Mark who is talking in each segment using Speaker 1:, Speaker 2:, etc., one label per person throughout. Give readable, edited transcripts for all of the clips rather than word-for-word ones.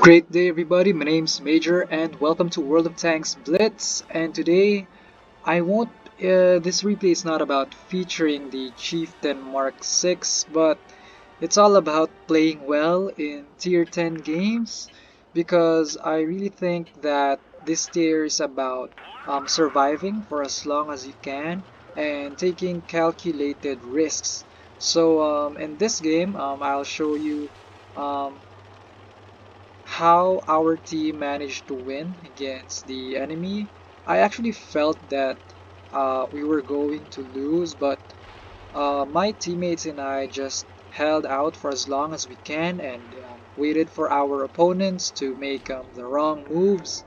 Speaker 1: Great day everybody, my name's Major and welcome to World of Tanks Blitz, and today I won't, this replay is not about featuring the Chieftain Mark 6, but it's all about playing well in tier 10 games because I really think that this tier is about surviving for as long as you can and taking calculated risks. So in this game, I'll show you um, how our team managed to win against the enemy. I actually felt that we were going to lose, but my teammates and I just held out for as long as we can and waited for our opponents to make the wrong moves.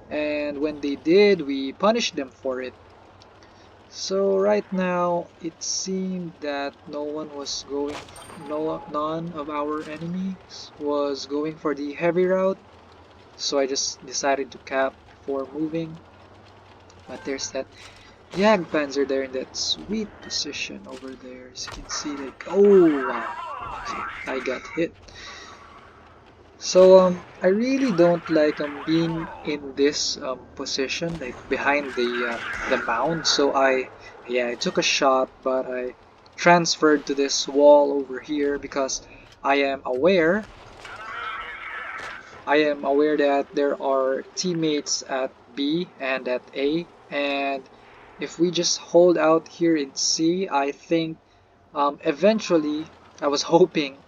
Speaker 1: And when they did, we punished them for it. So right now, it seemed that none of our enemies was going for the heavy route. So I just decided to cap before moving. But there's that Jagdpanzer there in that sweet position over there. As you can see, like, oh wow, I got hit. So I really don't like being in this position, like behind the mound. So I took a shot, but I transferred to this wall over here because I am aware I am aware that there are teammates at B and at A, and if we just hold out here in C, I think eventually I was hoping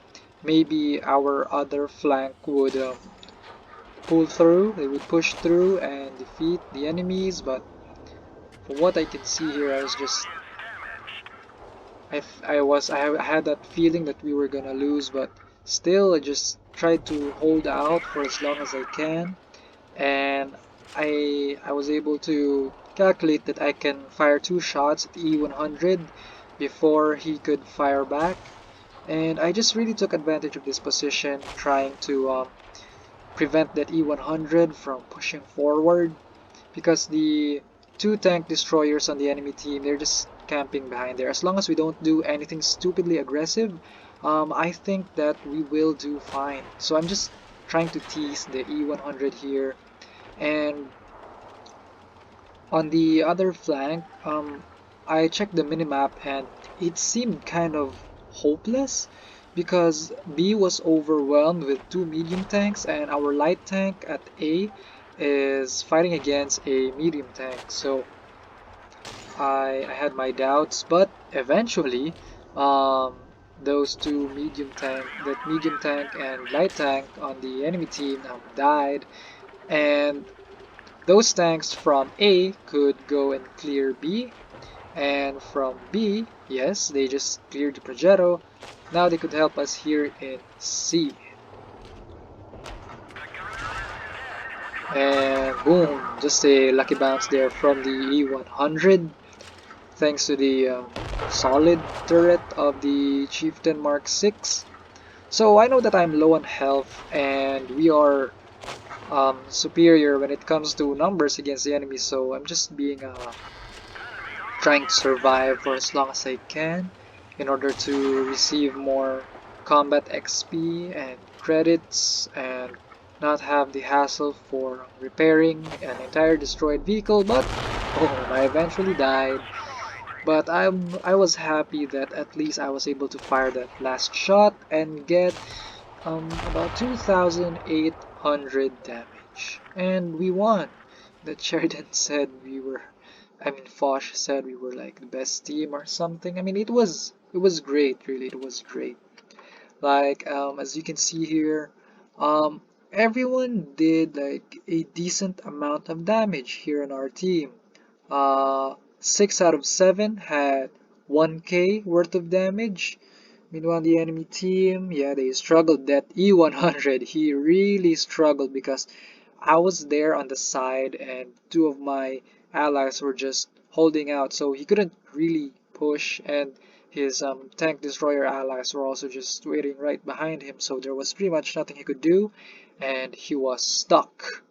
Speaker 1: maybe our other flank would pull through, they would push through and defeat the enemies, but from what I can see here, I was just I had that feeling that we were gonna lose, but still I just tried to hold out for as long as I can, and I was able to calculate that I can fire two shots at E100 before he could fire back, and I just really took advantage of this position, trying to prevent that E100 from pushing forward because the two tank destroyers on the enemy team, they're just camping behind there. As long as we don't do anything stupidly aggressive, I think that we will do fine. So I'm just trying to tease the E100 here. And on the other flank, I checked the minimap and it seemed kind of hopeless because B was overwhelmed with two medium tanks and our light tank at A is fighting against a medium tank. So I had my doubts, but eventually um, those two medium tank and light tank on the enemy team died, and those tanks from A could go and clear B, and from B, yes, they just cleared the Progetto. Now they could help us here in C. And boom, just a lucky bounce there from the E100, thanks to the solid turret of the Chieftain Mark 6. So I know that I'm low on health and we are superior when it comes to numbers against the enemy, so I'm just being trying to survive for as long as I can in order to receive more combat XP and credits and not have the hassle for repairing an entire destroyed vehicle. But oh, I eventually died. But I was happy that at least I was able to fire that last shot and get about 2,800 damage. And we won. That Sheridan said we were, I mean Foch said we were like the best team or something. I mean it was great, really, it was great. Like as you can see here, um everyone did like a decent amount of damage here on our team. 6 out of 7 had 1k worth of damage. Meanwhile, the enemy team, yeah, they struggled. That E100, he really struggled because I was there on the side and two of my allies were just holding out, so he couldn't really push, and his tank destroyer allies were also just waiting right behind him, so there was pretty much nothing he could do, and he was stuck.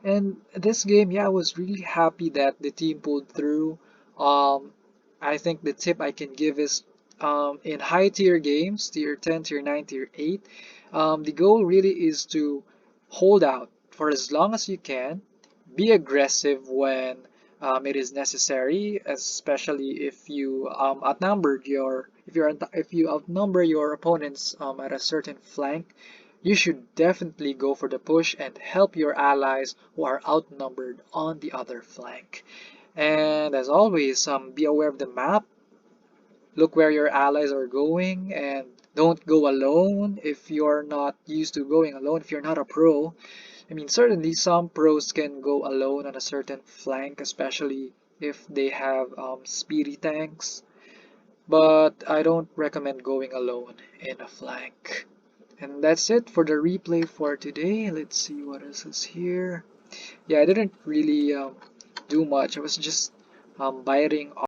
Speaker 1: And this game, yeah, I was really happy that the team pulled through. Um, I think the tip I can give is in high tier games, tier 10, tier 9, tier 8, the goal really is to hold out for as long as you can. Be aggressive when it is necessary, especially if you if you outnumber your opponents at a certain flank. You should definitely go for the push and help your allies who are outnumbered on the other flank. And as always, be aware of the map. Look where your allies are going and don't go alone if you're not used to going alone, if you're not a pro. I mean, certainly some pros can go alone on a certain flank, especially if they have speedy tanks, but I don't recommend going alone in a flank. And that's it for the replay for today. Let's see what else is here. Yeah, I didn't really do much. I was just biting